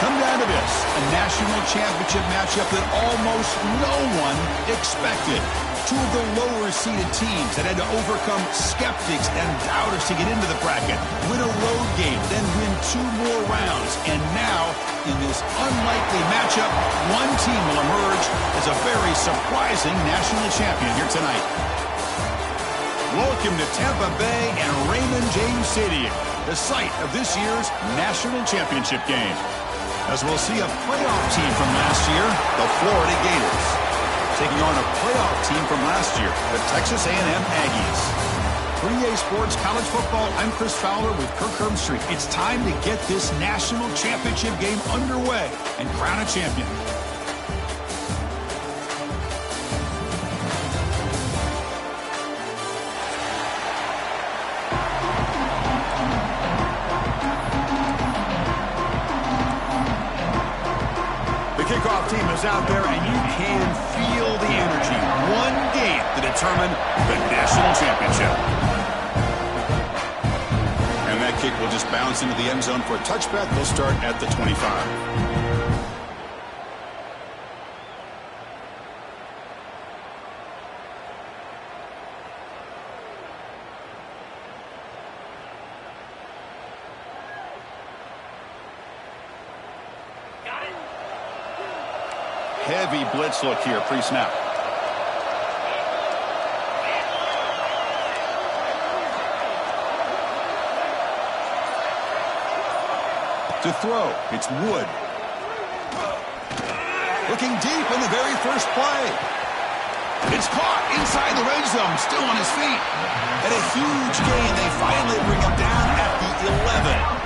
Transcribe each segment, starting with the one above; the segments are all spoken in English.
come down to this, a national championship matchup that almost no one expected. Two of the lower-seeded teams that had to overcome skeptics and doubters to get into the bracket, win a road game, then win 2 more rounds. And now, in this unlikely matchup, one team will emerge as a very surprising national champion here tonight. Welcome to Tampa Bay and Raymond James Stadium, the site of this year's national championship game. As we'll see a playoff team from last year, the Florida Gators, taking on a playoff team from last year, the Texas A&M Aggies. For EA Sports College Football, I'm Chris Fowler with Kirk Herbstreit. It's time to get this national championship game underway and crown a champion. Kickoff team is players out there, and you can feel the energy. One game to determine the national championship. And that kick will just bounce into the end zone for a touchback. They'll start at the 25. Heavy blitz look here, pre-snap. To throw, it's Wood. Looking deep in the very first play. It's caught inside the red zone, still on his feet. And a huge gain. They finally bring him down at the 11.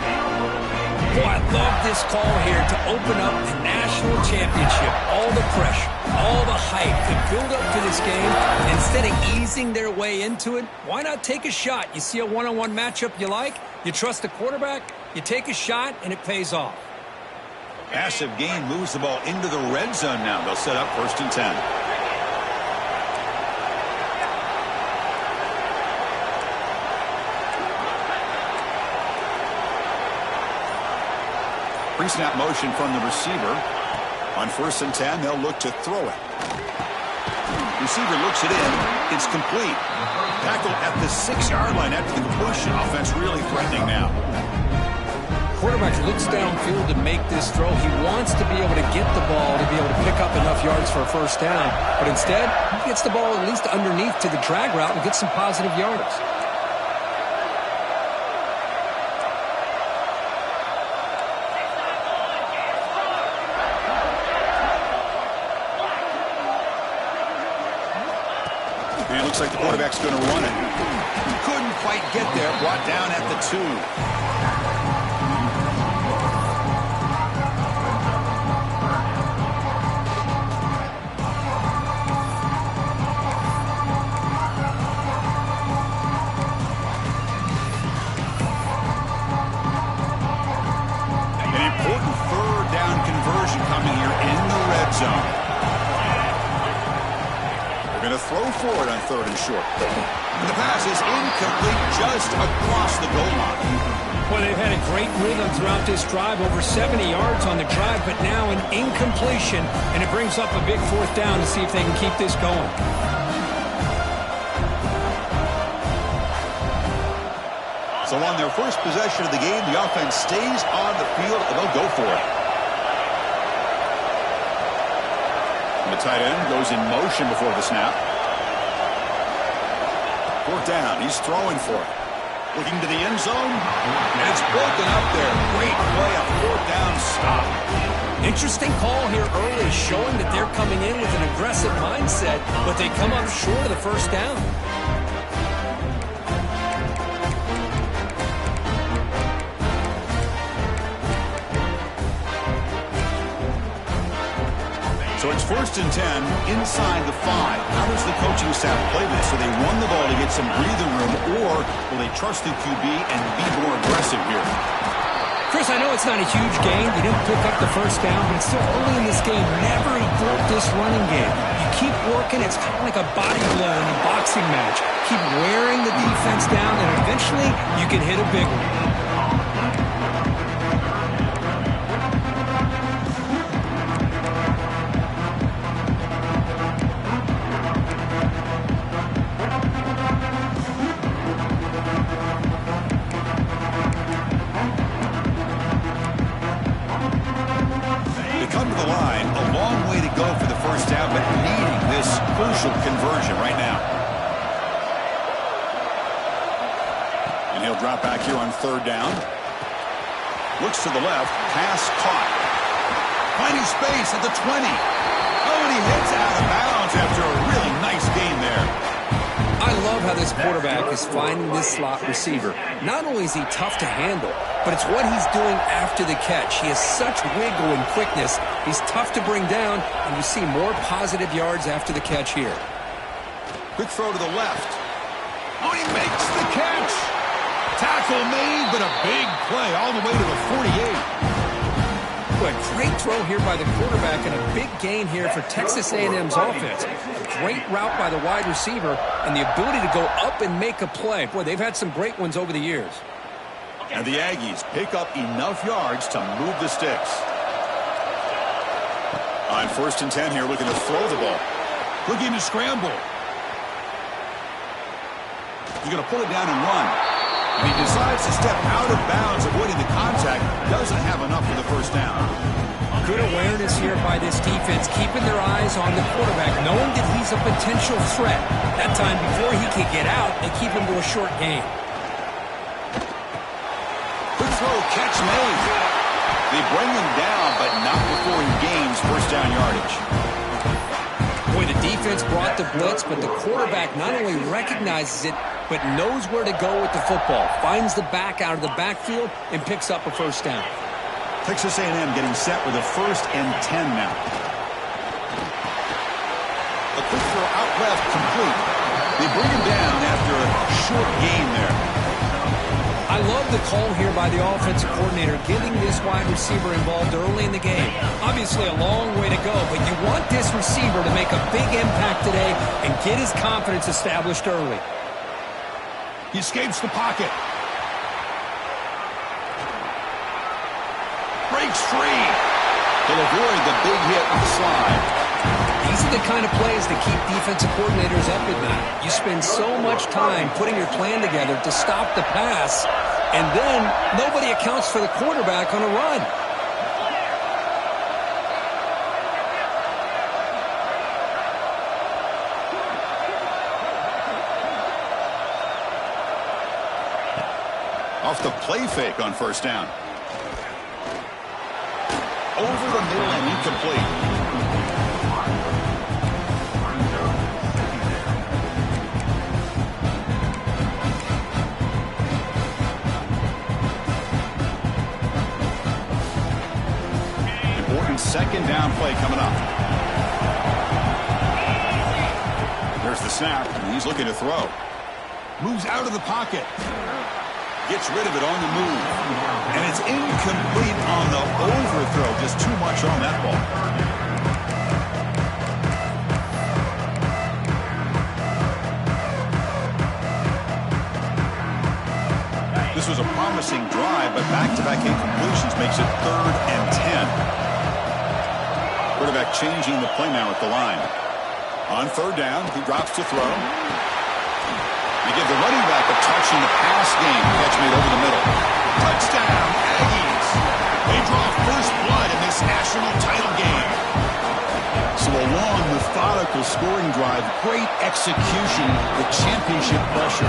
Boy, I love this call here to open up the national championship. All the pressure, all the hype to build up to this game. Instead of easing their way into it, why not take a shot? You see a one-on-one matchup you like, you trust the quarterback, you take a shot, and it pays off. Massive gain moves the ball into the red zone now. They'll set up 1st and 10. Pre-snap motion from the receiver. On 1st and 10, they'll look to throw it. Receiver looks it in. It's complete. Tackled at the 6-yard line after the completion. Offense really threatening now. Quarterback looks downfield to make this throw. He wants to be able to get the ball to be able to pick up enough yards for a 1st down. But instead, he gets the ball at least underneath to the drag route and gets some positive yards. And it looks like the quarterback's going to run it. Couldn't quite get there. Brought down at the 2. An important 3rd down conversion coming here in the red zone. Going to throw forward on 3rd and short. And the pass is incomplete just across the goal line. Well, they've had a great rhythm throughout this drive, over 70 yards on the drive, but now an incompletion, and it brings up a big 4th down to see if they can keep this going. So on their first possession of the game, the offense stays on the field, and they'll go for it. The tight end goes in motion before the snap. 4th down. He's throwing for it. Looking to the end zone. And it's broken up there. Great play. A 4th down stop. Interesting call here early, showing that they're coming in with an aggressive mindset, but they come up short of the 1st down. So it's 1st and 10 inside the 5. How does the coaching staff play this? So they run the ball to get some breathing room, or will they trust the QB and be more aggressive here? Chris, I know it's not a huge gain. You didn't pick up the 1st down, but it's still early in this game. Never equal this running game. You keep working. It's kind of like a body blow in a boxing match. Keep wearing the defense down, and eventually you can hit a big one. Conversion right now. And he'll drop back here on 3rd down. Looks to the left. Pass caught. Finding space at the 20. Oh, and he hits out of bounds after a really nice gain there. I love how this quarterback is finding this slot receiver. Not only is he tough to handle, but it's what he's doing after the catch. He has such wiggle and quickness. He's tough to bring down, and you see more positive yards after the catch here. Quick throw to the left. Oh, he makes the catch. Tackle made, but a big play all the way to the 48. But great throw here by the quarterback and a big gain here for Texas A&M's offense. A great route by the wide receiver and the ability to go up and make a play. Boy, they've had some great ones over the years. And the Aggies pick up enough yards to move the sticks. On 1st and 10 here, looking to throw the ball. Looking to scramble. He's going to pull it down and run. And he decides to step out of bounds, avoiding the contact. Doesn't have enough for the first down. Good awareness here by this defense, keeping their eyes on the quarterback, knowing that he's a potential threat. That time, before he can get out, they keep him to a short gain. Good throw, catch made. They bring him down, but not before he gains first down yardage. Boy, the defense brought the blitz, but the quarterback not only recognizes it, but knows where to go with the football. Finds the back out of the backfield and picks up a first down. Texas A&M getting set with a 1st and 10 now. A quick throw out left, complete. They bring him down after a short gain there. I love the call here by the offensive coordinator, getting this wide receiver involved early in the game. Obviously a long way to go, but you want this receiver to make a big impact today and get his confidence established early. He escapes the pocket. Breaks free. He'll avoid the big hit with the slide. These are the kind of plays that keep defensive coordinators up at night. You spend so much time putting your plan together to stop the pass, and then nobody accounts for the quarterback on a run. Off the play fake on first down. Over the middle and incomplete. Important 2nd down play coming up. There's the snap, and he's looking to throw. Moves out of the pocket. Gets rid of it on the move. And it's incomplete on the overthrow. Just too much on that ball. This was a promising drive, but back-to-back incompletions makes it 3rd and 10. Quarterback changing the play now at the line. On 3rd down, he drops to throw. They give the running back a touch in the pass game. Catch made over the middle. Touchdown, Aggies. They draw first blood in this national title game. So a long, methodical scoring drive. Great execution. The championship pressure.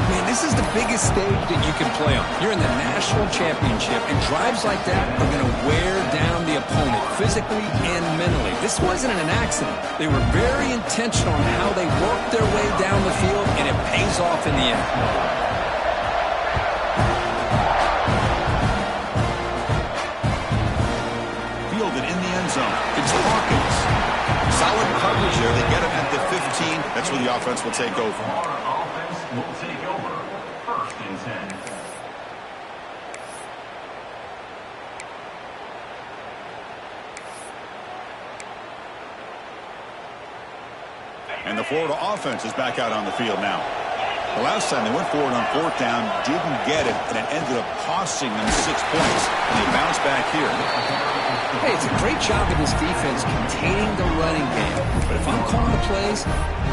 Man, this is the biggest stage that you can play on. You're in the national championship, and drives like that are going to wear down the opponent physically and mentally. This wasn't an accident. They were very intentional on how they worked their way down the field, and it pays off in the end. Fielded in the end zone. It's the Hawkins. Solid coverage there. They get him at the 15. That's where the offense will take over. Our offense will take over. 1st and 10. And the Florida offense is back out on the field now. The last time they went forward on 4th down, didn't get it, and it ended up costing them 6 points. And they bounced back here. Hey, it's a great job of this defense containing the running game. But if I'm calling the plays,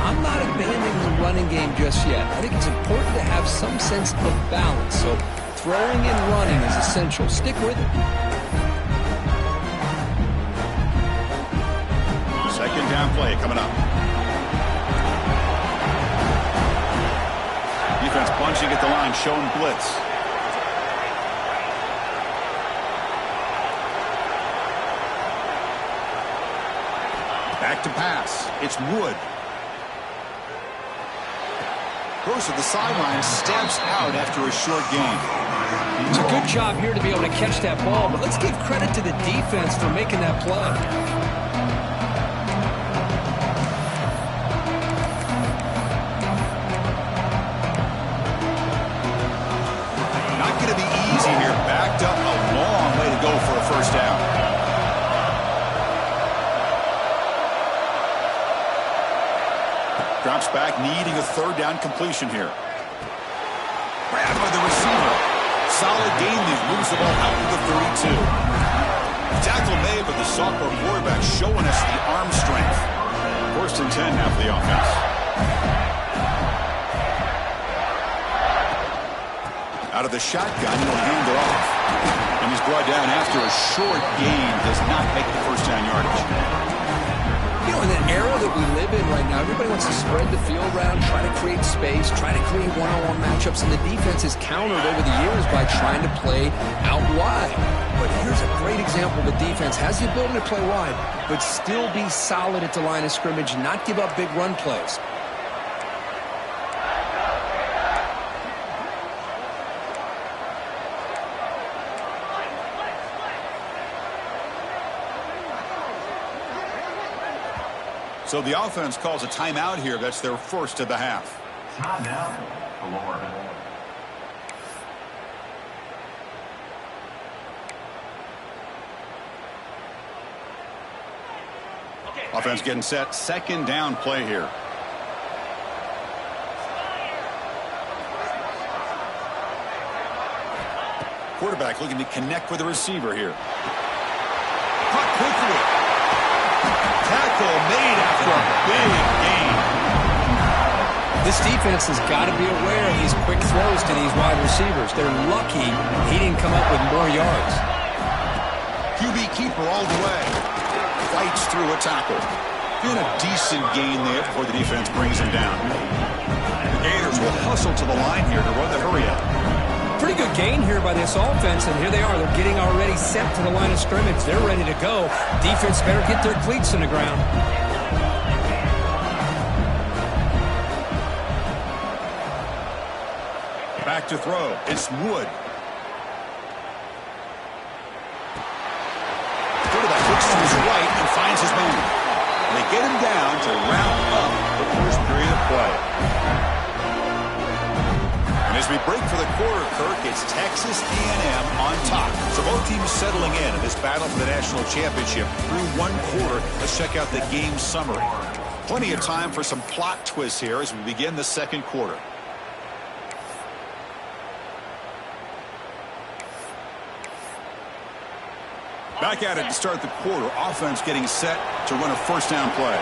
I'm not abandoning the running game just yet. I think it's important to have some sense of balance. So throwing and running is essential. Stick with it. 2nd down play coming up. Defense bunching at the line, showing blitz. Back to pass. It's Wood. Goes to the sideline, steps out after a short gain. It's a good job here to be able to catch that ball, but let's give credit to the defense for making that play. Not going to be easy here. Backed up a long way to go for a first down. Drops back, needing a third down completion here. Grab by the receiver. Solid gain there. Moves the ball out to the 32. Tackle made, but the sophomore quarterback showing us the arm strength. First and 10 now for the offense. Out of the shotgun, he'll hand it off. And he's brought down after a short gain. Does not make the first down yardage. You know, in the era that we live in right now, everybody wants to spread the field around, try to create space, try to create one-on-one matchups, and the defense is countered over the years by trying to play out wide. But here's a great example. The defense has the ability to play wide, but still be solid at the line of scrimmage, not give up big run plays. So the offense calls a timeout here. That's their first of the half. Timeout. Florida. Offense getting set. Second down play here. Quarterback looking to connect with the receiver here. Caught quickly. Tackle made after a big gain. This defense has got to be aware of these quick throws to these wide receivers. They're lucky he didn't come up with more yards. QB keeper all the way. Fights through a tackle. Doing a decent gain there before the defense brings him down. The Gators will hustle to the line here to run the hurry up. Pretty good gain here by this offense, and here they are. They're getting already set to the line of scrimmage. They're ready to go. Defense better get their cleats in the ground. Back to throw. It's Wood. Quarterback looks to his right and finds his man. They get him down to round up the first period of play. And as we break for the quarter, Kirk, it's Texas A&M on top. So both teams settling in this battle for the national championship through one quarter. Let's check out the game summary. Plenty of time for some plot twists here as we begin the second quarter. Back at it to start the quarter. Offense getting set to run a first down play.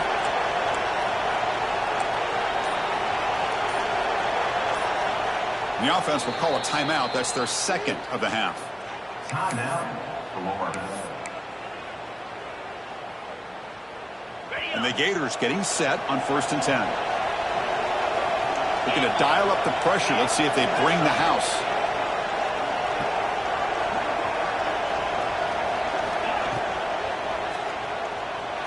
The offense will call a timeout. That's their second of the half. Timeout. Florida. And the Gators getting set on first and 10. Looking to dial up the pressure. Let's see if they bring the house.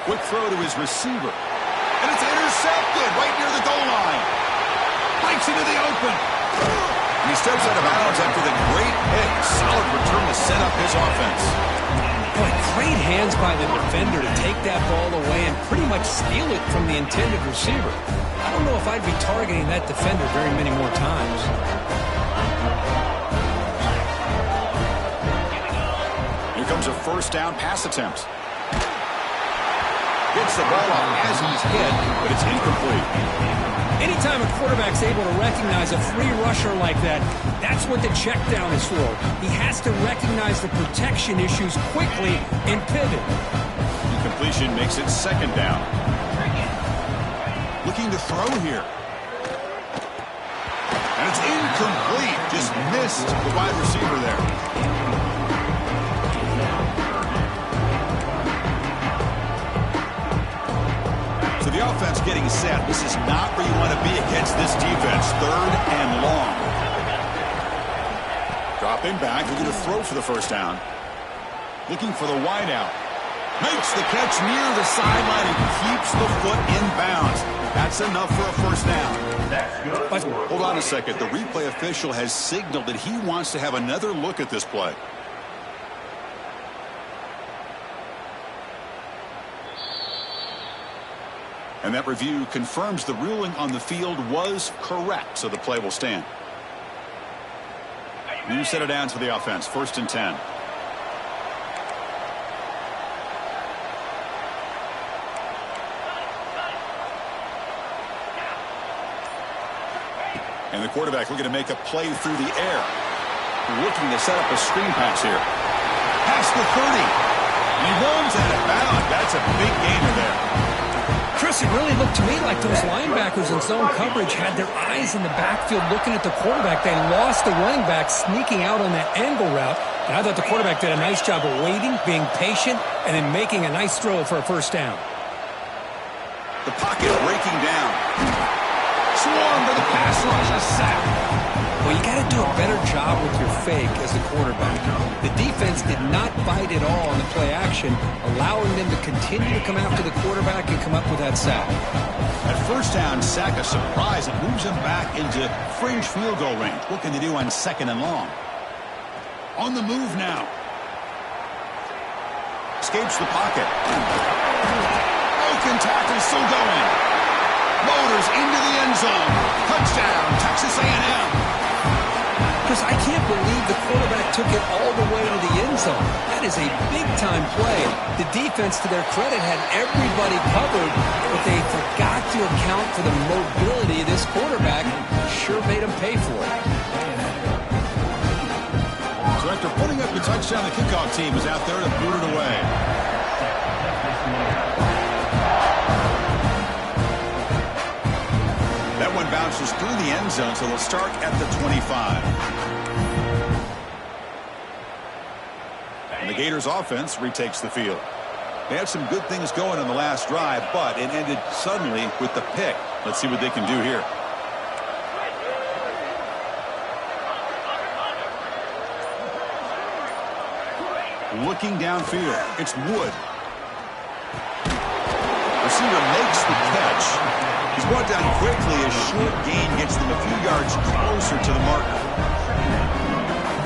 Quick throw to his receiver. And it's intercepted right near the goal line. Breaks into the open. And he steps out of bounds after the great hit. Solid return to set up his offense. Boy, great hands by the defender to take that ball away and pretty much steal it from the intended receiver. I don't know if I'd be targeting that defender very many more times. Here comes a first down pass attempt. Gets the ball off as he's hit, but it's incomplete. Anytime a quarterback's able to recognize a free rusher like that, that's what the check down is for. He has to recognize the protection issues quickly and pivot. Incompletion makes it second down. Looking to throw here. And it's incomplete. Just missed the wide receiver there. The offense getting set. This is not where you want to be against this defense. Third and long. Dropping back. Looking to throw for the first down. Looking for the wideout. Makes the catch near the sideline and keeps the foot in bounds. That's enough for a first down. That's good. But hold on a second. The replay official has signaled that he wants to have another look at this play. And that review confirms the ruling on the field was correct, so the play will stand. New set it down to the offense. First and 10. And the quarterback looking to make a play through the air. Looking to set up a screen pass here. Past the 30. And he runs out of bounds. That's a big gainer there. Chris, it really looked to me like those linebackers in zone coverage had their eyes in the backfield looking at the quarterback. They lost the running back sneaking out on that angle route. And I thought the quarterback did a nice job of waiting, being patient, and then making a nice throw for a first down. The pocket breaking down. Swarm to the pass rush. A sack. Well, you got to do a better job with your fake as the quarterback. The defense did not bite at all on the play action, allowing them to continue to come after the quarterback and come up with that sack. At first down, sack a surprise. It moves them back into fringe field goal range. What can they do on second and long? On the move now. Escapes the pocket. Broken tackle, still going. Motors into the end zone. Touchdown, Texas A&M. Because I can't believe the quarterback took it all the way to the end zone. That is a big-time play. The defense, to their credit, had everybody covered, but they forgot to account for the mobility of this quarterback. Sure made him pay for it. So after putting up the touchdown, the kickoff team is out there to boot it away. That one bounces through the end zone, so they'll start at the 25. And the Gators offense retakes the field. They had some good things going on the last drive, but it ended suddenly with the pick. Let's see what they can do here. Looking downfield, it's Wood. Receiver makes the catch. He's brought down quickly. A short gain gets them a few yards closer to the marker.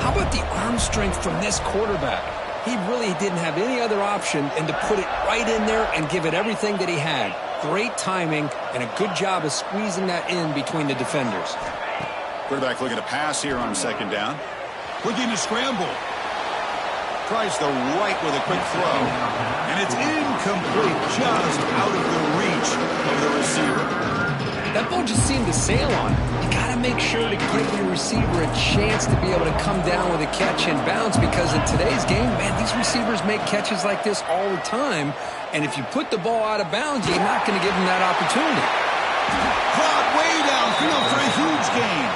How about the arm strength from this quarterback? He really didn't have any other option than to put it right in there and give it everything that he had. Great timing and a good job of squeezing that in between the defenders. Quarterback looking to pass here on second down. Looking to scramble. Tries the right with a quick throw. And it's incomplete, just out of the reach of the receiver. That ball just seemed to sail on him. You got to make sure to give your receiver a chance to be able to come down with a catch and bounce, because in today's game, man, these receivers make catches like this all the time. And if you put the ball out of bounds, you're not going to give them that opportunity. Caught way downfield for a huge gain.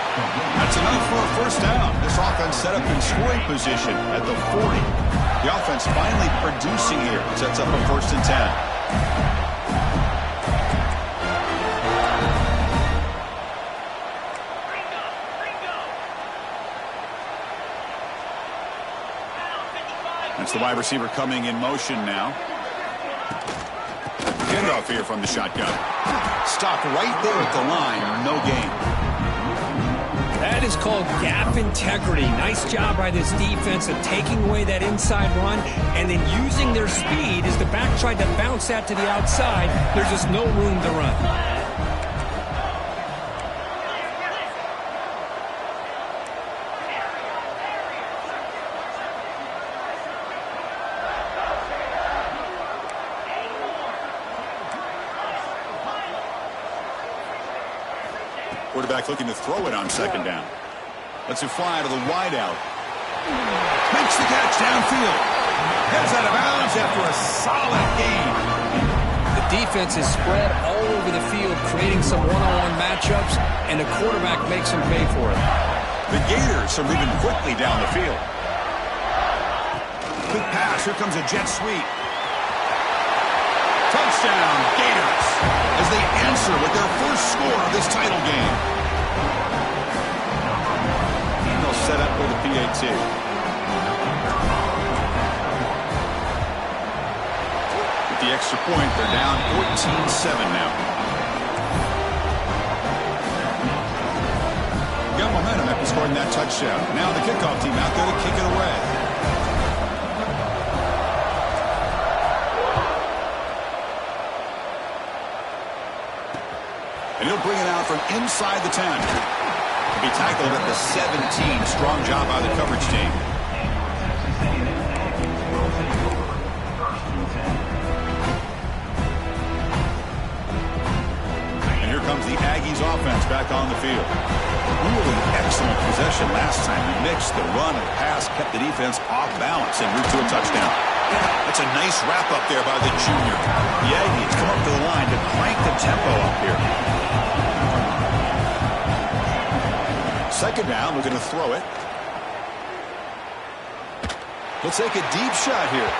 That's enough for a first down. This offense set up in scoring position at the 40. The offense finally producing here. Sets up a 1st and 10. That's the wide receiver coming in motion now. Handoff here from the shotgun. Stopped right there at the line. No gain. That is called gap integrity. Nice job by this defense of taking away that inside run and then using their speed as the back tried to bounce that to the outside. There's just no room to run. Quarterback looking to throw it on second down. Lets it fly to the wideout. Makes the catch downfield. Heads out of bounds after a solid gain. The defense is spread all over the field, creating some one-on-one matchups, and the quarterback makes them pay for it. The Gators are moving quickly down the field. Quick pass. Here comes a jet sweep. Touchdown, Gators, as they answer with their first score of this title game. And they'll set up with a PAT. With the extra point, they're down 14-7 now. Got momentum after scoring that touchdown. Now the kickoff team out there to kick it away. And he'll bring it out from inside the 10. To be tackled at the 17. Strong job by the coverage team. And here comes the Aggies offense back on the field. offense off balance en route to a touchdown. That's a nice wrap-up there by the junior. The Aggies come up to the line to crank the tempo up here. Second down, we're going to throw it. He'll take a deep shot here.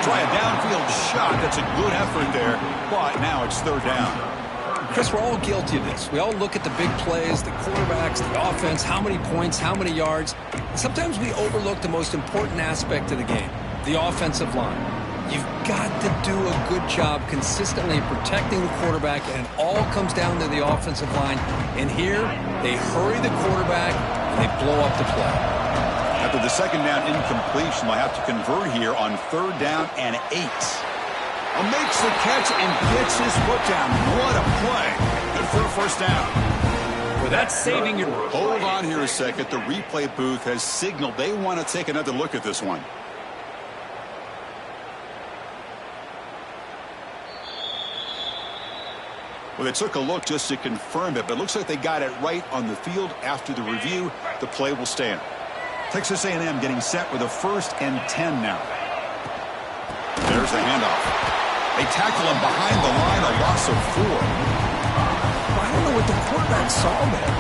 Try a downfield shot. That's a good effort there, but now it's third down. Chris, we're all guilty of this. We all look at the big plays, the quarterbacks, the offense, how many points, how many yards. Sometimes we overlook the most important aspect of the game, the offensive line. You've got to do a good job consistently protecting the quarterback, and it all comes down to the offensive line. And here, they hurry the quarterback, and they blow up the play. After the second down incompletion, they'll have to convert here on third down and 8. Makes the catch and gets his foot down. What a play. Good for a first down. Well, that's saving your... Hold on here a second. The replay booth has signaled they want to take another look at this one. Well, they took a look just to confirm it, but it looks like they got it right on the field. After the review, the play will stand. Texas A&M getting set with a 1st and 10 now. There's the handoff. They tackle him behind the line, a loss of 4. I don't know what the quarterback saw there.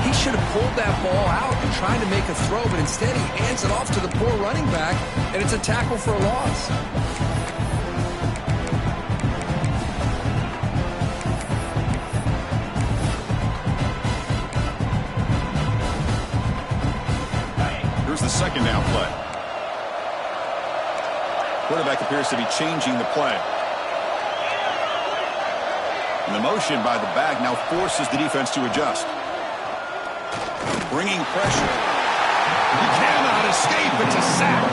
He should have pulled that ball out and tried to make a throw, but instead he hands it off to the poor running back, and it's a tackle for a loss. Here's the second down play. Quarterback appears to be changing the play. And the motion by the back now forces the defense to adjust. Bringing pressure. He cannot escape. It's a sack.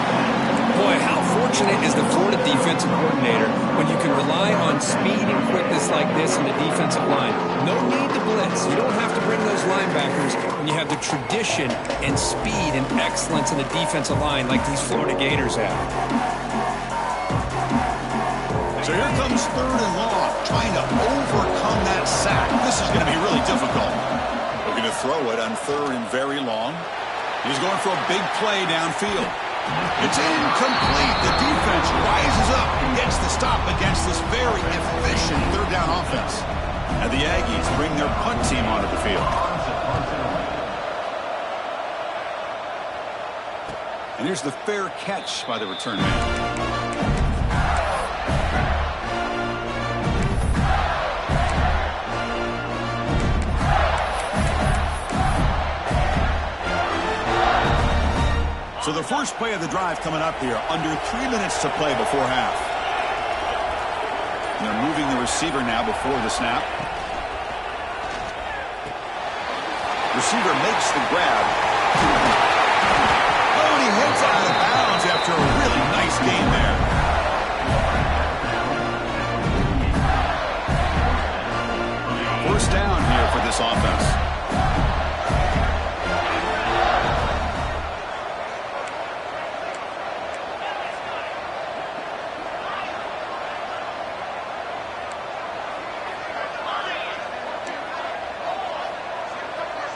Boy, how fortunate is the Florida defensive coordinator when you can rely on speed and quickness like this in the defensive line. No need to blitz. You don't have to bring those linebackers when you have the tradition and speed and excellence in the defensive line like these Florida Gators have. So here comes third and long, trying to overcome that sack. This is going to be really difficult. We're going to throw it on third and very long. He's going for a big play downfield. It's incomplete. The defense rises up and gets the stop against this very efficient third down offense. And the Aggies bring their punt team onto the field. And here's the fair catch by the return man. So the first play of the drive coming up here, under 3 minutes to play before half. And they're moving the receiver now before the snap. Receiver makes the grab. Oh, and he heads out of bounds after a really nice gain there. First down here for this offense.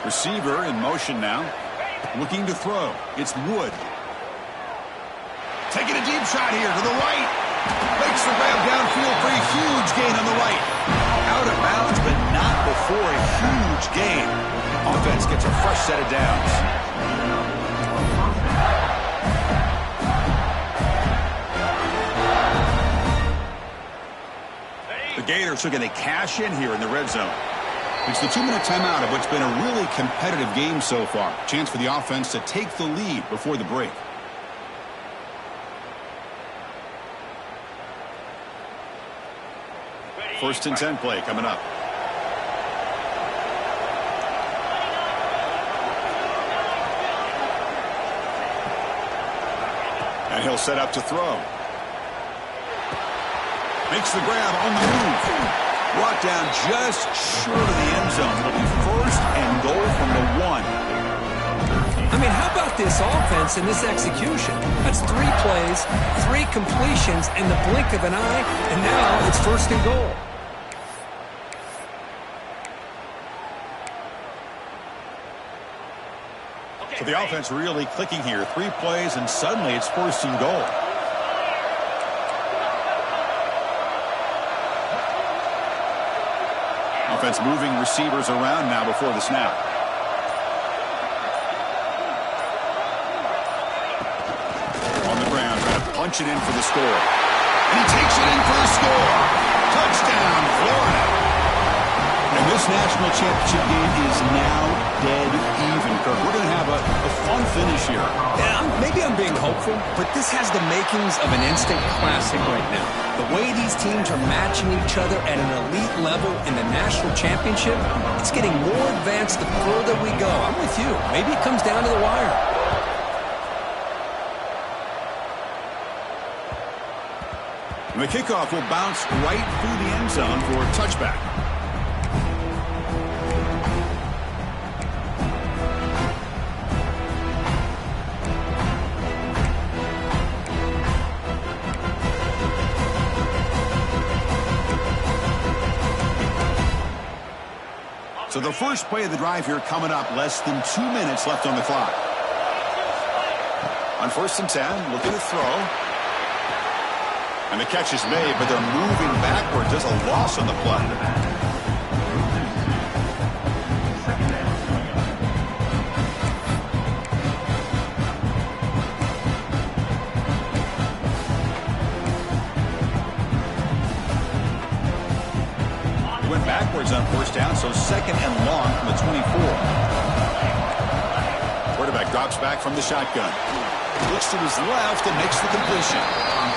Receiver in motion now, looking to throw. It's Wood. Taking a deep shot here to the right. Makes the grab downfield for a huge gain on the right. Out of bounds, but not before a huge gain. Offense gets a fresh set of downs. The Gators are going to cash in here in the red zone. It's the 2-minute timeout of what's been a really competitive game so far. Chance for the offense to take the lead before the break. First and 10 play coming up. And he'll set up to throw. Makes the grab on the move. Brought down just short of the end zone. It'll be first and goal from the 1. I mean, how about this offense and this execution? That's 3 plays, 3 completions in the blink of an eye, and now it's first and goal. So the offense really clicking here. 3 plays, and suddenly it's 1st and goal. Offense moving receivers around now before the snap. On the ground, trying to punch it in for the score. And he takes it in for the score. Touchdown, Florida. And this national championship game is now dead even, Kirk. We're going to have a fun finish here. Yeah, maybe I'm being hopeful, but this has the makings of an instant classic right now. The way these teams are matching each other at an elite level in the national championship, it's getting more advanced the further we go. I'm with you. Maybe it comes down to the wire. And the kickoff will bounce right through the end zone for a touchback. So the first play of the drive here coming up, less than 2 minutes left on the clock. On 1st and 10, looking to throw. And the catch is made, but they're moving backwards. There's a loss on the play. Went backwards on 1st down, so 2nd and long from the 24. Quarterback drops back from the shotgun. Looks to his left and makes the completion.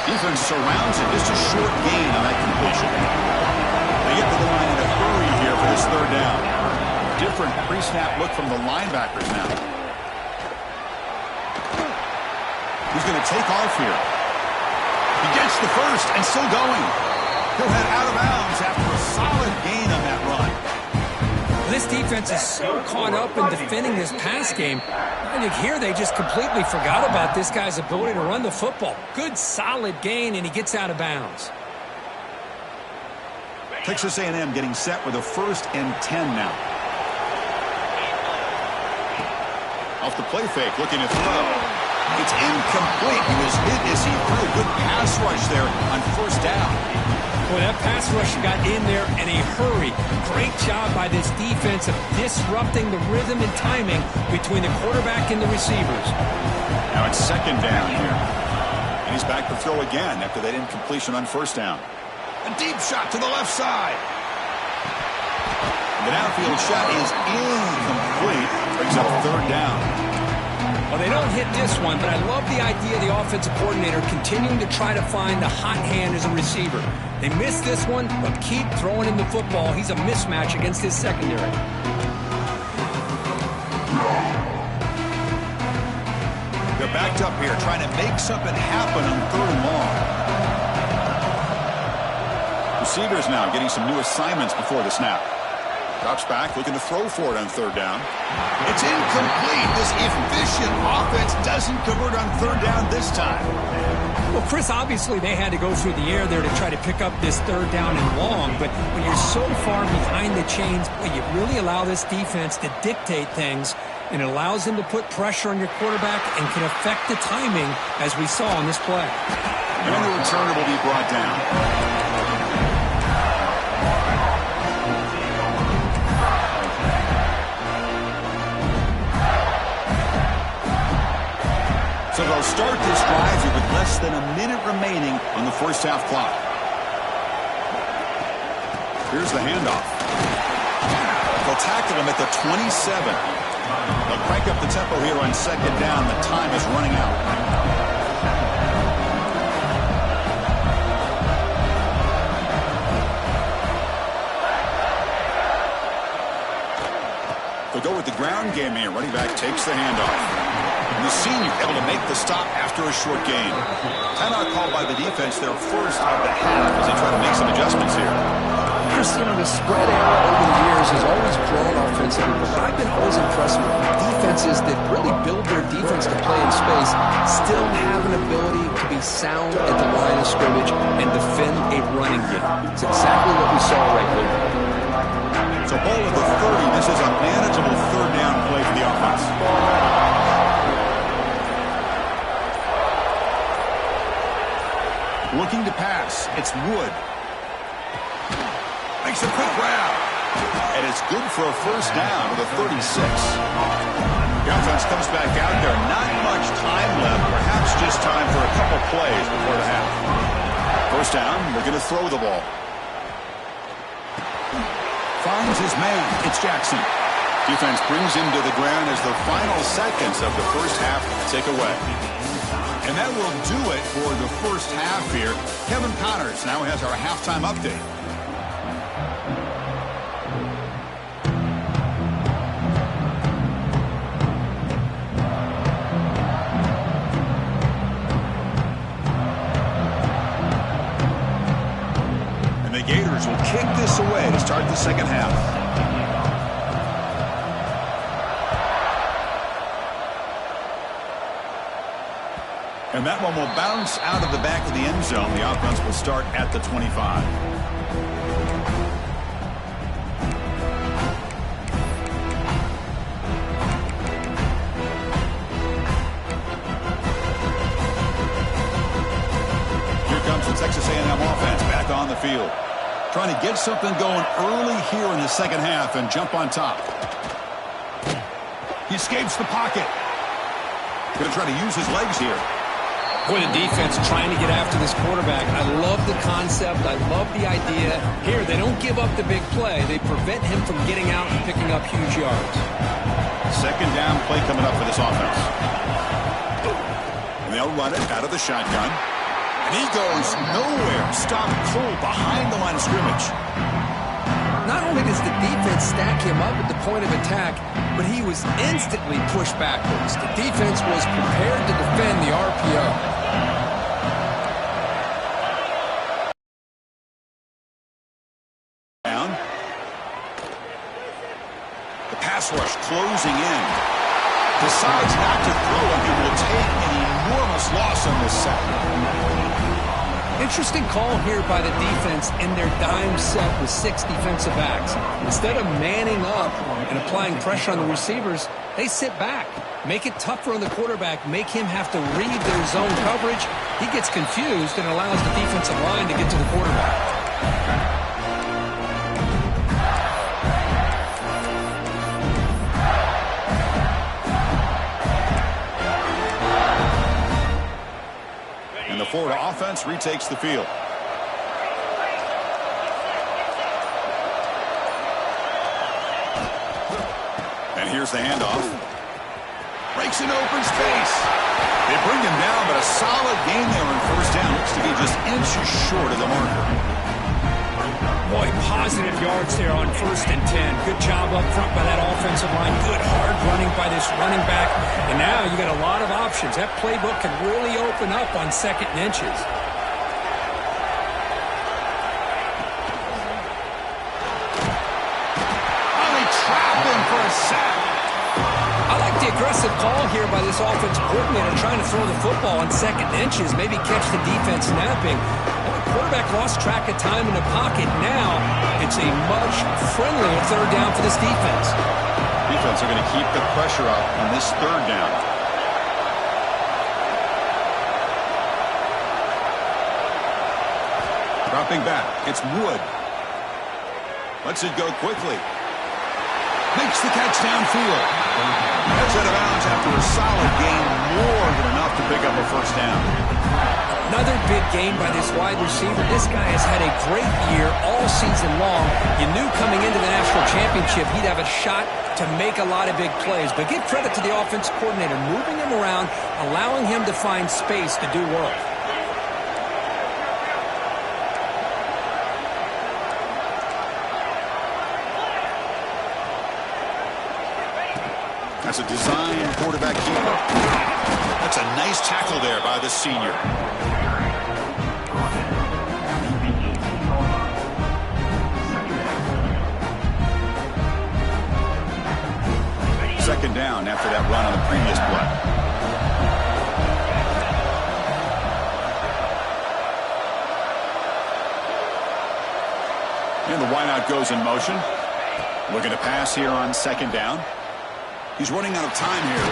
Defense surrounds it. Just a short gain on that completion. They get to the line in a hurry here for this 3rd down. Different pre-snap look from the linebackers now. Who's going to take off here? He gets the first and still going. He'll head out of bounds after a solid gain on that run. This defense is so caught up in defending this pass game. I think here they just completely forgot about this guy's ability to run the football. Good, solid gain, and he gets out of bounds. Texas A&M getting set with a 1st and 10 now. Off the play fake, looking to throw. It's incomplete. He was hit as he threw a good pass rush there on 1st down. Boy, that pass rush got in there in a hurry. Great job by this defense of disrupting the rhythm and timing between the quarterback and the receivers. Now it's 2nd down here. And he's back to throw again after that incompletion on 1st down. A deep shot to the left side. The downfield shot is incomplete. Brings up 3rd down. Well, they don't hit this one, but I love the idea of the offensive coordinator continuing to try to find the hot hand as a receiver. They missed this one, but keep throwing him the football. He's a mismatch against his secondary. They're backed up here, trying to make something happen on 3rd and long. Receivers now getting some new assignments before the snap. Drops back, looking to throw for it on 3rd down. It's incomplete. This efficient offense doesn't convert on 3rd down this time. Well, Chris, obviously they had to go through the air there to try to pick up this 3rd down and long, but when you're so far behind the chains, well, you really allow this defense to dictate things, and it allows them to put pressure on your quarterback and can affect the timing, as we saw on this play. And the returner will be brought down. So they'll start this drive here with less than a minute remaining on the 1st half clock. Here's the handoff. They'll tackle him at the 27. They'll crank up the tempo here on 2nd down. The time is running out. They'll go with the ground game here. Running back takes the handoff. And the senior able to make the stop after a short gain. Timeout called by the defense, their 1st of the half as they try to make some adjustments here. Chris, the spread era over the years has always grown offensively, but I've been always impressed with defenses that really build their defense to play in space, still have an ability to be sound at the line of scrimmage and defend a running game. It's exactly what we saw right here. So ball at the 30. This is a manageable 3rd down play for the offense. Looking to pass. It's Wood. Makes a quick grab. And it's good for a first down to the 36. The offense comes back out there. Not much time left. Perhaps just time for a couple plays before the half. First down, they're going to throw the ball. Finds his man. It's Jackson. Defense brings him to the ground as the final seconds of the first half tick away. And that will do it for the first half here. Kevin Connors now has our halftime update. And the Gators will kick this away to start the second half. And that one will bounce out of the back of the end zone. The offense will start at the 25. Here comes the Texas A&M offense back on the field. Trying to get something going early here in the second half and jump on top. He escapes the pocket. Going to try to use his legs here. Boy, the defense trying to get after this quarterback. I love the concept. I love the idea. Here, they don't give up the big play. They prevent him from getting out and picking up huge yards. Second down play coming up for this offense. And they'll run it out of the shotgun. And he goes nowhere. Stopped cold behind the line of scrimmage. Not only does the defense stack him up at the point of attack, but he was instantly pushed backwards. The defense was prepared to defend the RPO. Down. The pass rush closing in. Decides not to throw, and he will take an enormous loss on this sack. Interesting call here by the defense in their dime set with 6 defensive backs. Instead of manning up and applying pressure on the receivers, they sit back, make it tougher on the quarterback, make him have to read their zone coverage. He gets confused and allows the defensive line to get to the quarterback. The Florida offense retakes the field. And here's the handoff. Breaks an open space. They bring him down, but a solid gain there on first down. Looks to be just inches short of the marker. Boy, positive yards there on 1st and 10. Good job up front by that offensive line. Good hard running by this running back. And now you got a lot of options. That playbook can really open up on 2nd and inches. Oh, they trapped him for a sack. I like the aggressive call here by this offensive coordinator trying to throw the football on 2nd and inches, maybe catch the defense napping. Quarterback lost track of time in the pocket. Now it's a much friendlier 3rd down for this defense. Defense are going to keep the pressure up on this 3rd down. Dropping back. It's Wood. Lets it go quickly. Makes the catch downfield. That's out of bounds after a solid gain. More than enough to pick up a first down. Another big game by this wide receiver. This guy has had a great year all season long. You knew coming into the national championship he'd have a shot to make a lot of big plays. But give credit to the offense coordinator, moving him around, allowing him to find space to do work. That's a design quarterback keeper. That's a nice tackle there by the senior. Second down after that run on the previous play. And the wideout goes in motion. Looking to pass here on 2nd down. He's running out of time here.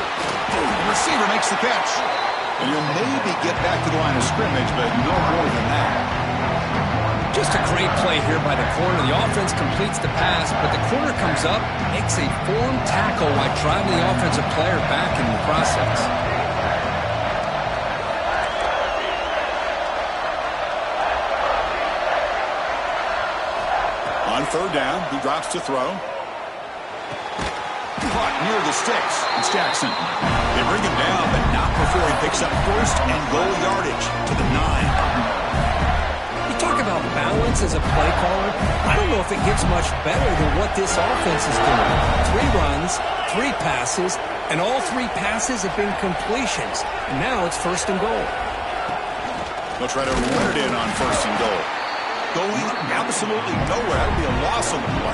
The receiver makes the catch. And you'll maybe get back to the line of scrimmage, but no more than that. Just a great play here by the corner. The offense completes the pass, but the corner comes up, makes a formed tackle while driving the offensive player back in the process. On third down, he drops to throw. Caught near the sticks. It's Jackson. They bring him down, but not before he picks up first and goal yardage to the 9. You talk about balance as a play caller. I don't know if it gets much better than what this offense is doing. 3 runs, 3 passes, and all 3 passes have been completions. And now it's first and goal. They'll try to run it in on first and goal. Going absolutely nowhere. That would be a loss on the play.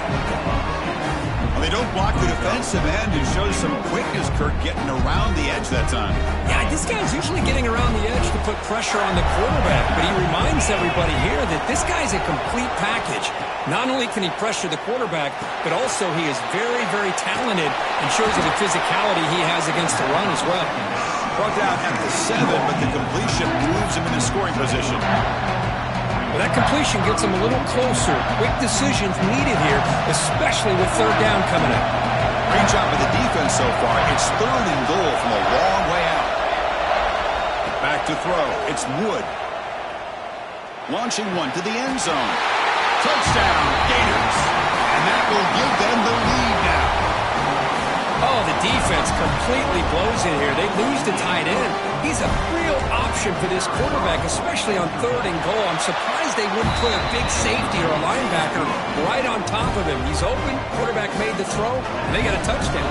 Well, they don't block the defensive end. It shows some quickness, Kirk, getting around the edge that time. Yeah, this guy's usually getting around the edge to put pressure on the quarterback, but he reminds everybody here that this guy's a complete package. Not only can he pressure the quarterback, but also he is very, very talented and shows you the physicality he has against the run as well. Brought down at the 7, but the completion moves him into scoring position. Well, that completion gets him a little closer. Quick decisions needed here, especially with third down coming up. Great job of the defense so far. It's third and goal from a long way out. Back to throw. It's Wood. Launching one to the end zone. Touchdown, Gators. And that will give them the lead now. Oh, the defense completely blows it here. They lose the tight end. He's a real option for this quarterback, especially on third and goal. I'm surprised they wouldn't put a big safety or a linebacker right on top of him. He's open. Quarterback made the throw, and they got a touchdown.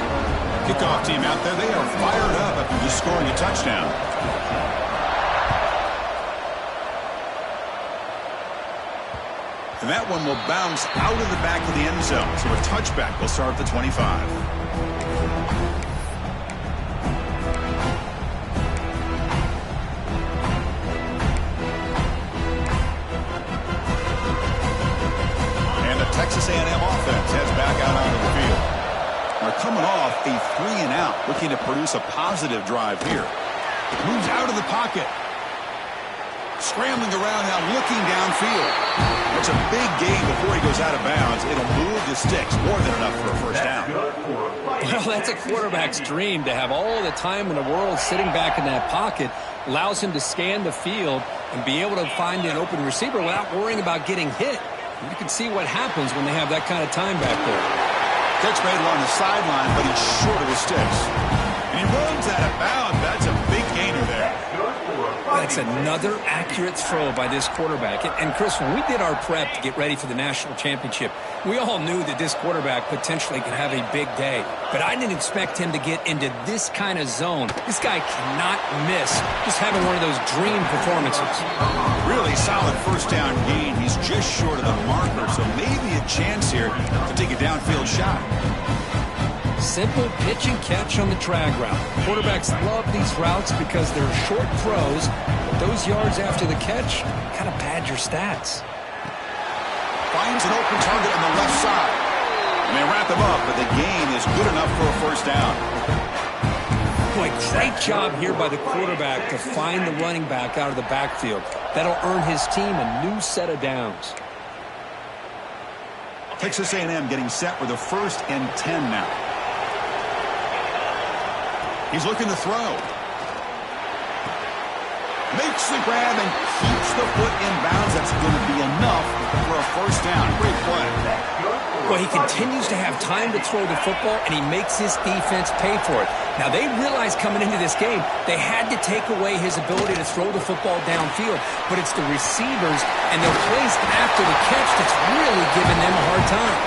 Kickoff team out there, they are fired up after just scoring a touchdown. And that one will bounce out of the back of the end zone. So a touchback will start at the 25. Texas A&M offense heads back out onto the field. They're coming off a 3-and-out, looking to produce a positive drive here. Moves out of the pocket. Scrambling around now, looking downfield. It's a big gain before he goes out of bounds. It'll move the sticks, more than enough for a first down. Well, that's a quarterback's dream, to have all the time in the world sitting back in that pocket. Allows him to scan the field and be able to find an open receiver without worrying about getting hit. You can see what happens when they have that kind of time back there. Catch made along the sideline, but he's short of his sticks. And he runs out of bounds. That's a big gainer there. That's another accurate throw by this quarterback. And Chris, when we did our prep to get ready for the national championship, we all knew that this quarterback potentially could have a big day. But I didn't expect him to get into this kind of zone. This guy cannot miss. Just having one of those dream performances. Really solid first down gain. He's just short of the marker, so maybe a chance here to take a downfield shot. Simple pitch and catch on the drag route. Quarterbacks love these routes because they're short throws, but those yards after the catch kind of pad your stats. Finds an open target on the left side. And they wrap him up, but the gain is good enough for a first down. Boy, great job here by the quarterback to find the running back out of the backfield. That'll earn his team a new set of downs. Texas A&M getting set with a 1st and 10 now. He's looking to throw. Makes the grab and keeps the foot in bounds. That's going to be enough for a first down. Great play. Well, he continues to have time to throw the football, and he makes his defense pay for it. Now, they realized coming into this game they had to take away his ability to throw the football downfield, but it's the receivers and their plays after the catch that's really giving them a hard time.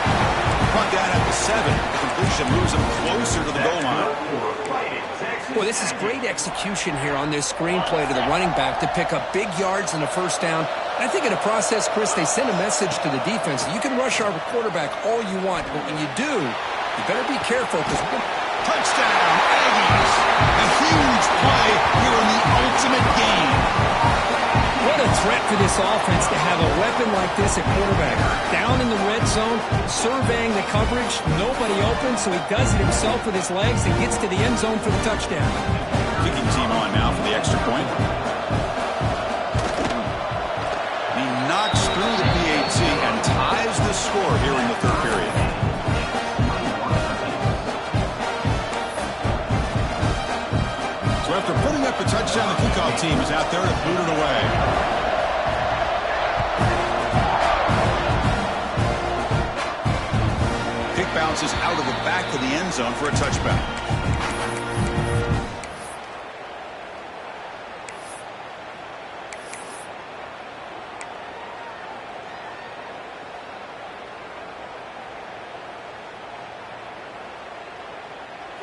Brought down at the 7. The completion moves him closer to the goal line. Well, this is great execution here on this screenplay to the running back to pick up big yards in the first down. I think in the process, Chris, they send a message to the defense. You can rush our quarterback all you want, but when you do, you better be careful because touchdown, Aggies! A huge play here in the ultimate game. What a threat for this offense to have a weapon like this at quarterback. Down in the red zone, surveying the coverage, nobody open, so he does it himself with his legs and gets to the end zone for the touchdown. kicking team on now for the extra point. He knocks through the PAT and ties the score here in the third period. So after putting up a touchdown, the kickoff team is out there to boot it away. Kick bounces out of the back of the end zone for a touchback.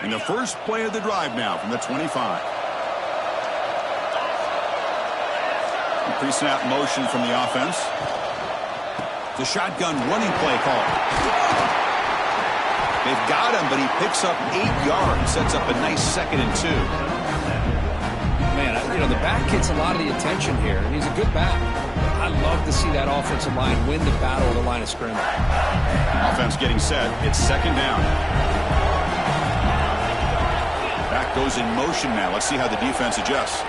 And the first play of the drive now from the 25. Pre-snap motion from the offense. The shotgun running play call. They've got him, but he picks up 8 yards. Sets up a nice 2nd and 2. Man, you know, the back gets a lot of the attention here, and he's a good back. I love to see that offensive line win the battle of the line of scrimmage. Offense getting set. It's 2nd down. Back goes in motion now. Let's see how the defense adjusts.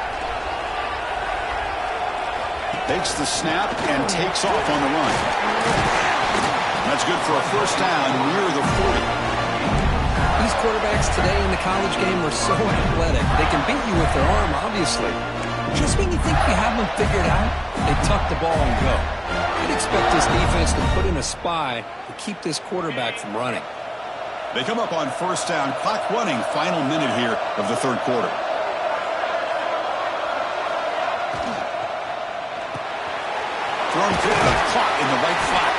Takes the snap and takes off on the run. That's good for a first down near the 40. These quarterbacks today in the college game are so athletic. They can beat you with their arm, obviously. Just when you think you have them figured out, they tuck the ball and go. I'd expect this defense to put in a spy to keep this quarterback from running. They come up on first down, clock running, final minute here of the third quarter. Thrown quickly, caught in the right flat.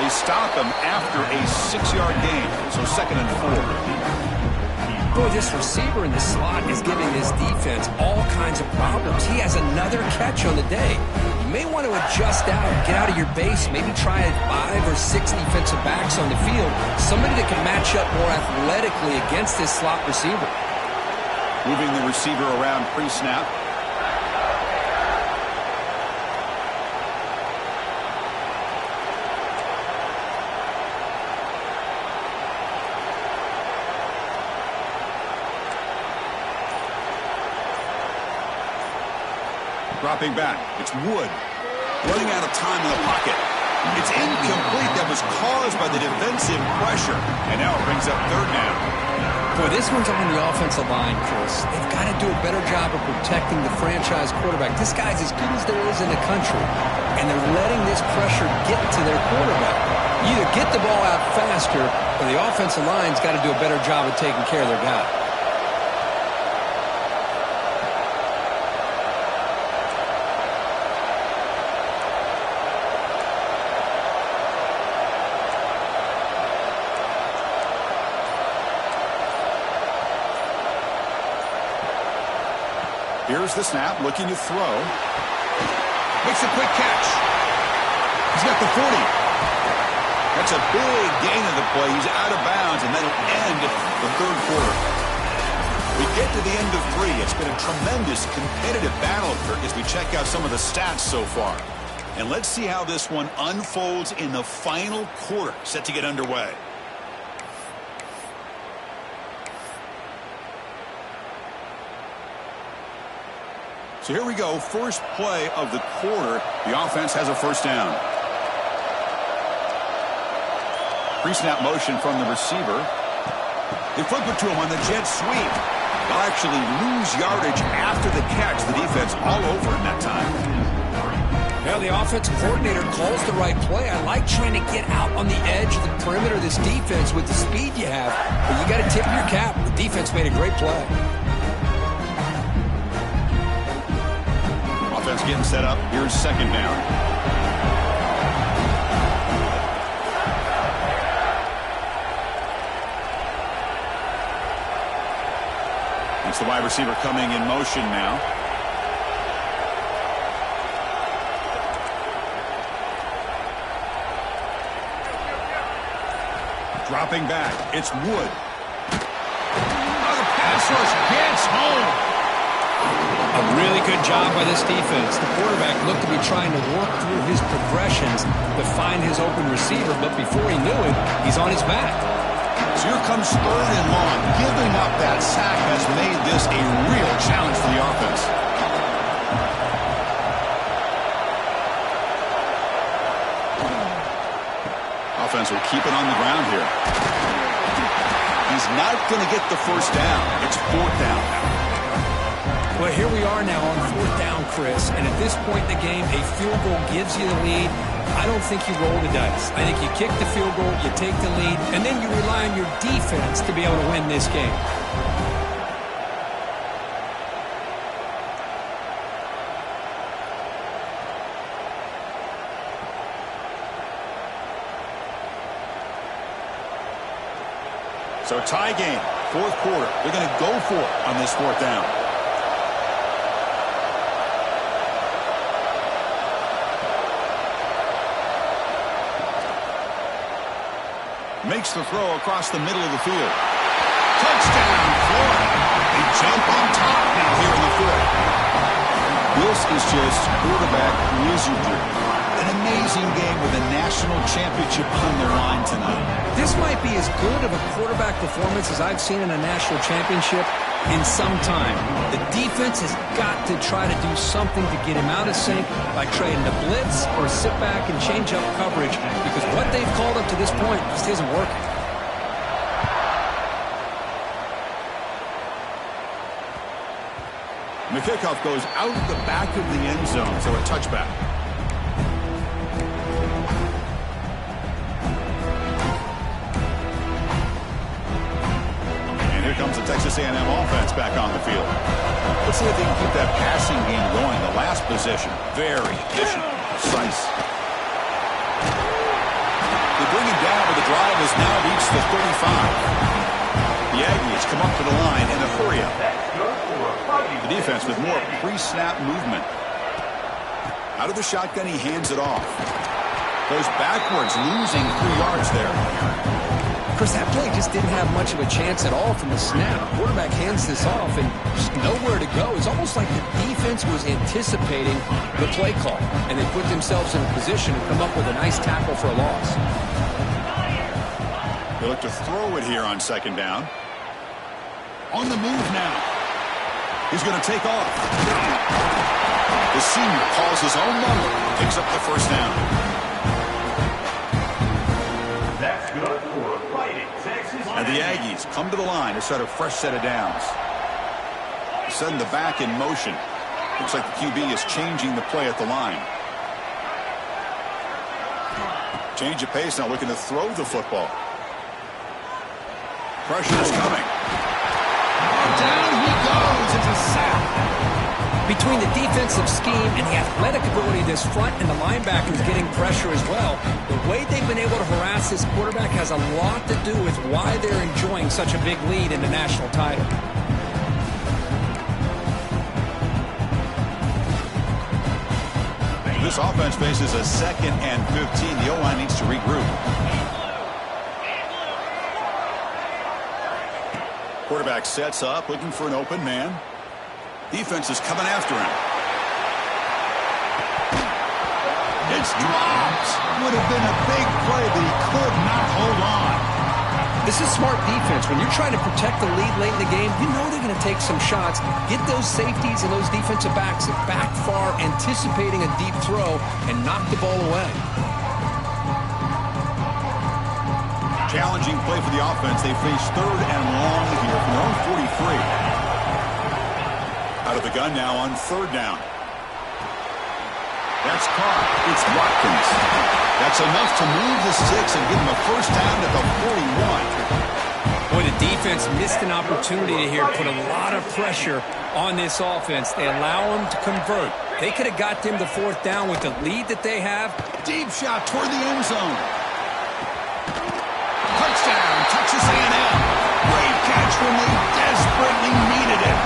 They stop him after a 6-yard gain, so 2nd and 4. Boy, this receiver in the slot is giving this defense all kinds of problems. He has another catch on the day. You may want to adjust out, get out of your base, maybe try 5 or 6 defensive backs on the field, somebody that can match up more athletically against this slot receiver. Moving the receiver around pre-snap. Dropping back. It's Wood. Running out of time in the pocket. It's incomplete. That was caused by the defensive pressure. And now it brings up 3rd down. Boy, this one's on the offensive line, Chris. They've got to do a better job of protecting the franchise quarterback. This guy's as good as there is in the country. And they're letting this pressure get to their quarterback. You either get the ball out faster, or the offensive line's got to do a better job of taking care of their guy. Here's the snap, looking to throw. Makes a quick catch. He's got the 40. That's a big gain of the play. He's out of bounds, and that'll end the third quarter. We get to the end of 3. It's been a tremendous competitive battle, Kirk, as we check out some of the stats so far. And let's see how this one unfolds in the final quarter, set to get underway. So here we go, first play of the quarter. The offense has a first down. Pre-snap motion from the receiver. They flip it to him on the jet sweep. They'll actually lose yardage after the catch. The defense all over in that time. Well, the offensive coordinator calls the right play. I like trying to get out on the edge of the perimeter of this defense with the speed you have. But you got to tip your cap. The defense made a great play. Offense getting set up. Here's 2nd down. It's the wide receiver coming in motion now. Dropping back. It's Wood. Oh, the pass rush gets home. A really good job by this defense. The quarterback looked to be trying to work through his progressions to find his open receiver, but before he knew it, he's on his back. So here comes 3rd and long. Giving up that sack has made this a real challenge for the offense. Offense will keep it on the ground here. He's not going to get the first down. It's 4th down. Well, here we are now on 4th down, Chris. And at this point in the game, a field goal gives you the lead. I don't think you roll the dice. I think you kick the field goal, you take the lead, and then you rely on your defense to be able to win this game. So tie game, 4th quarter. They're going to go for it on this 4th down. Makes the throw across the middle of the field. Touchdown, Florida. They jump on top now here in the 4th. This is just quarterback wizardry. An amazing game with a national championship on their line tonight. This might be as good of a quarterback performance as I've seen in a national championship in some time. The defense has got to try to do something to get him out of sync by trading the blitz or sit back and change up coverage, because what they've called up to this point just isn't working. And the kickoff goes out the back of the end zone, so a touchback. Comes the Texas A&M offense back on the field. Let's see if they can keep that passing game going. The last possession, very efficient, precise. They bring him down, but the drive has now reached the 35. The Aggies come up to the line in a hurry up. The defense with more pre-snap movement. Out of the shotgun, he hands it off. Goes backwards, losing 3 yards there. Chris, that play just didn't have much of a chance at all from the snap. Quarterback hands this off and just nowhere to go. It's almost like the defense was anticipating the play call, and they put themselves in a position to come up with a nice tackle for a loss. They look to throw it here on 2nd down. On the move now. He's going to take off. The senior calls his own number, picks up the 1st down. That's good for fighting Texas. And the Aggies come to the line to start a fresh set of downs. Sending the back in motion. Looks like the QB is changing the play at the line. Change of pace now, looking to throw the football. Pressure is coming. Down he goes. It's a sack. Between the defensive scheme and the athletic ability of this front and the linebackers getting pressure as well, the way they've been able to harass this quarterback has a lot to do with why they're enjoying such a big lead in the national title. This offense faces a 2nd and 15. The O-line needs to regroup. Quarterback sets up, looking for an open man. Defense is coming after him. It's dropped. Would have been a big play, but he could not hold on. This is smart defense. When you're trying to protect the lead late in the game, you know they're going to take some shots. Get those safeties and those defensive backs back far, anticipating a deep throw, and knock the ball away. Challenging play for the offense. They face 3rd and long here from their own 43. Out of the gun now on 3rd down. That's caught. It's Watkins. That's enough to move the sticks and give them a 1st down at the 41. Boy, the defense missed an opportunity here, put a lot of pressure on this offense. They allow them to convert. They could have got them the 4th down with the lead that they have. Deep shot toward the end zone. Touchdown, Texas A&M. Great catch when they desperately needed it.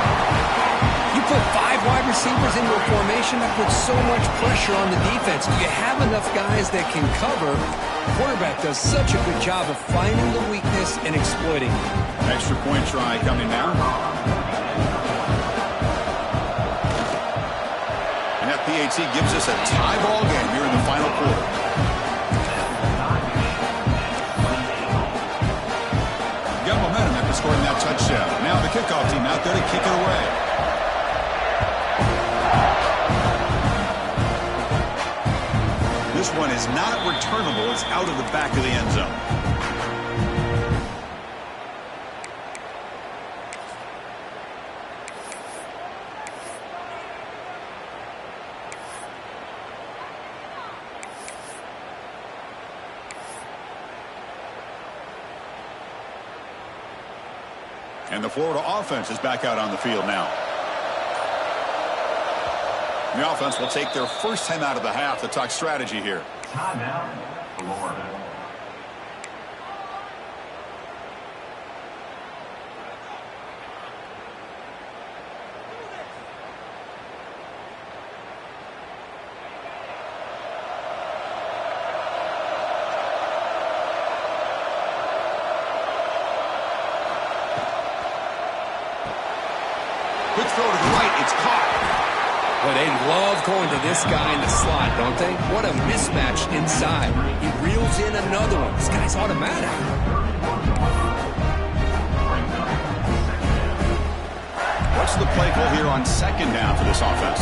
You put 5 wide receivers into a formation that puts so much pressure on the defense. You have enough guys that can cover. The quarterback does such a good job of finding the weakness and exploiting it. Extra point try coming now. And that PAT gives us a tie ball game here in the final quarter. touchdown. Now the kickoff team out there to kick it away. This one is not returnable. It's out of the back of the end zone. And the Florida offense is back out on the field now. The offense will take their first time out of the half to talk strategy here. Timeout, Florida. Quick throw to the right. It's caught. Well, they love going to this guy in the slot, don't they? What a mismatch inside. He reels in another one. This guy's automatic. What's the play call here on second down for this offense?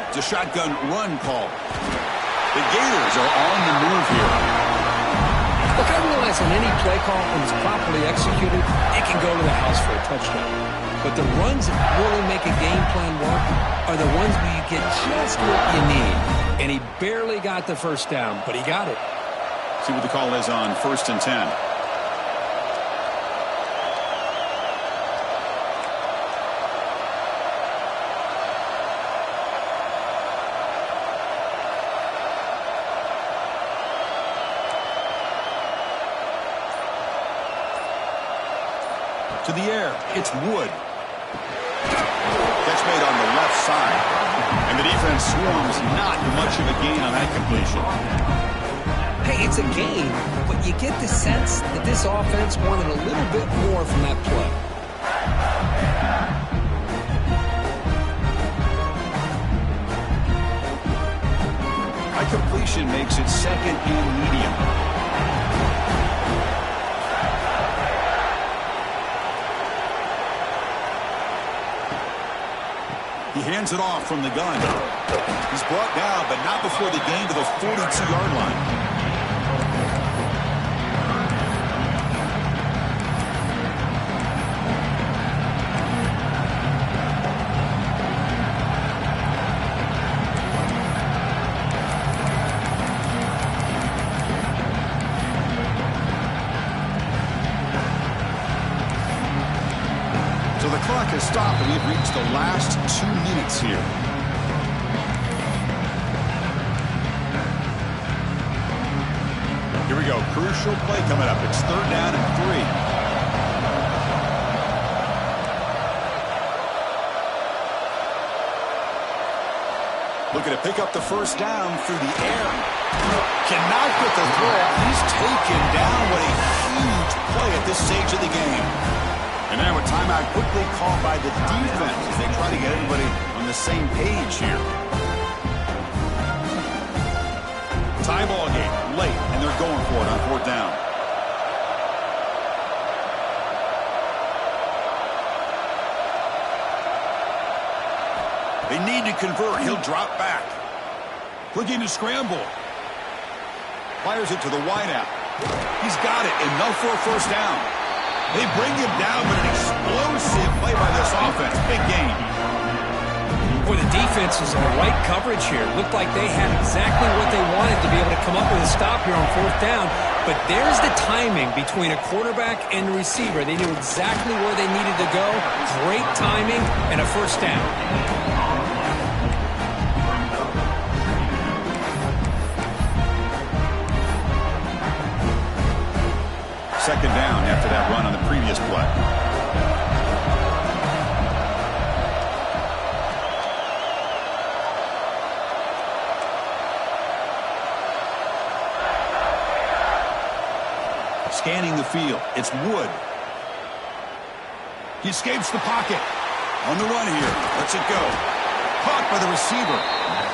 It's a shotgun run call. The Gators are on the move here. Look, I realize on any play call, when it's properly executed, it can go to the house for a touchdown. But the runs that really make a game plan work are the ones where you get just what you need. And he barely got the first down, but he got it. See what the call is on 1st and 10. To the air, it's Wood. Catch made on the left side. And the defense swarms, not much of a gain on that completion. Hey, it's a game, but you get the sense that this offense wanted a little bit more from that play. High completion makes it 2nd and medium. He hands it off from the gun. He's brought down, but not before the gain to the 42-yard line. So the clock has stopped, and we've reached the last 2 minutes here. Here we go. Crucial play coming up. It's 3rd down and 3. Looking to pick up the first down through the air. Cannot get the throw. He's taken down. What a huge play at this stage of the game. And now a timeout quickly called by the defense as they try to get everybody on the same page here. Tie ball game, late, and they're going for it on 4th down. They need to convert. He'll drop back. Looking to scramble. Fires it to the wideout. He's got it. Enough for a first down. They bring him down, but an explosive play by this offense. Big gain. Boy, the defense was in the right coverage here. Looked like they had exactly what they wanted to be able to come up with a stop here on 4th down. But there's the timing between a quarterback and a receiver. They knew exactly where they needed to go. Great timing and a first down. 2nd down after that run on the previous play. Scanning the field, it's Wood. He escapes the pocket. On the run here, lets it go. caught by the receiver.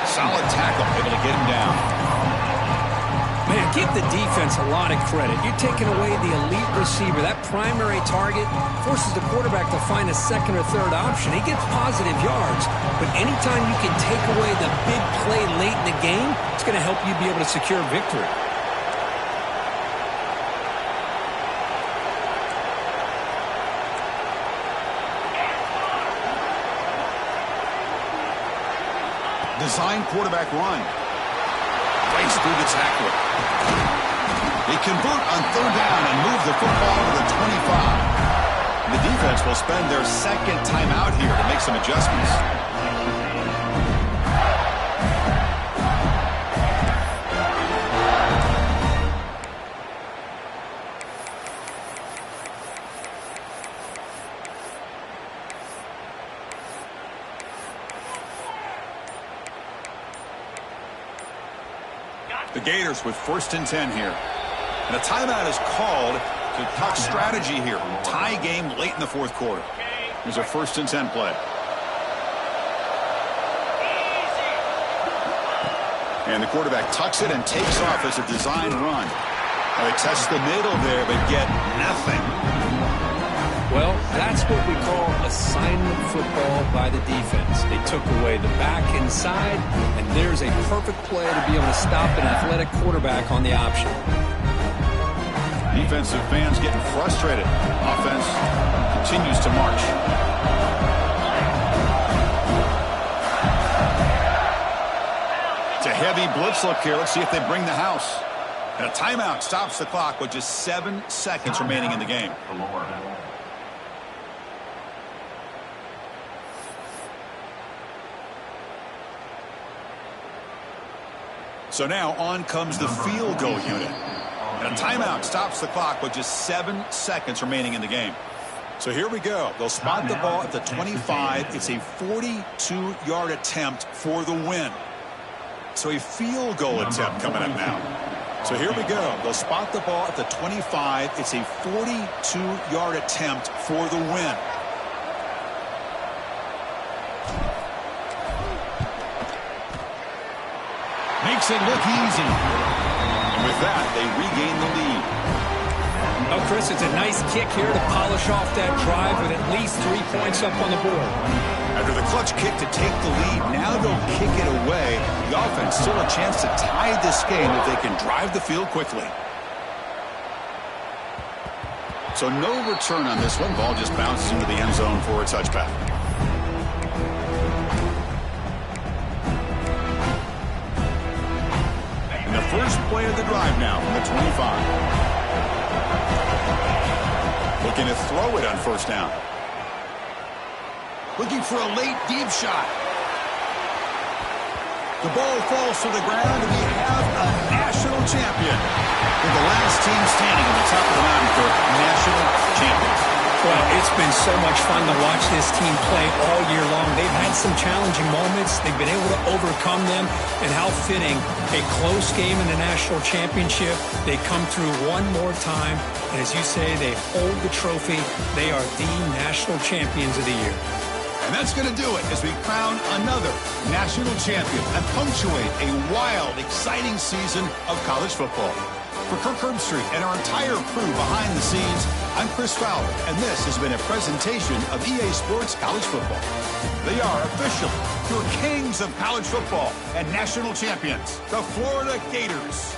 Solid tackle, able to get him down. Man, give the defense a lot of credit. You're taking away the elite receiver. That primary target forces the quarterback to find a second or third option. He gets positive yards, but anytime you can take away the big play late in the game, it's going to help you be able to secure victory. Design quarterback run. Breaks through the tackle. They convert on third down and move the football to the 25. The defense will spend their second timeout here to make some adjustments. The Gators with 1st and 10 here. And a timeout is called to talk strategy here. Tie game late in the 4th quarter. Here's a 1st and 10 play. And the quarterback tucks it and takes off as a design run. Now they test the middle there, but get nothing. Well, that's what we call assignment football by the defense. They took away the back inside, and there's a perfect play to be able to stop an athletic quarterback on the option. Defensive fans getting frustrated. Offense continues to march. It's a heavy blitz look here. Let's see if they bring the house. And a timeout stops the clock with just 7 seconds remaining in the game. So now on comes the field goal unit. And a timeout stops the clock with just 7 seconds remaining in the game. So here we go. They'll spot the ball at the 25. It's a 42-yard attempt for the win. So a field goal attempt coming up now. So here we go. They'll spot the ball at the 25. It's a 42-yard attempt for the win. Makes it look easy. And with that, they regain the lead. Oh, Chris, it's a nice kick here to polish off that drive with at least 3 points up on the board. After the clutch kick to take the lead, now they'll kick it away. The offense still a chance to tie this game if they can drive the field quickly. So no return on this one. Ball just bounces into the end zone for a touchback. And the first play of the drive now from the 25. Looking to throw it on 1st down. Looking for a late deep shot. The ball falls to the ground, and we have a national champion. With the last team standing on the top of the mountain for national champions. Well, it's been so much fun to watch this team play all year long. They've had some challenging moments. They've been able to overcome them. And how fitting, a close game in the national championship. They come through one more time. And as you say, they hold the trophy. They are the national champions of the year. And that's going to do it as we crown another national champion and punctuate a wild, exciting season of college football. For Kirk Herbstreit and our entire crew behind the scenes, I'm Chris Fowler, and this has been a presentation of EA Sports College Football. They are officially your kings of college football and national champions, the Florida Gators.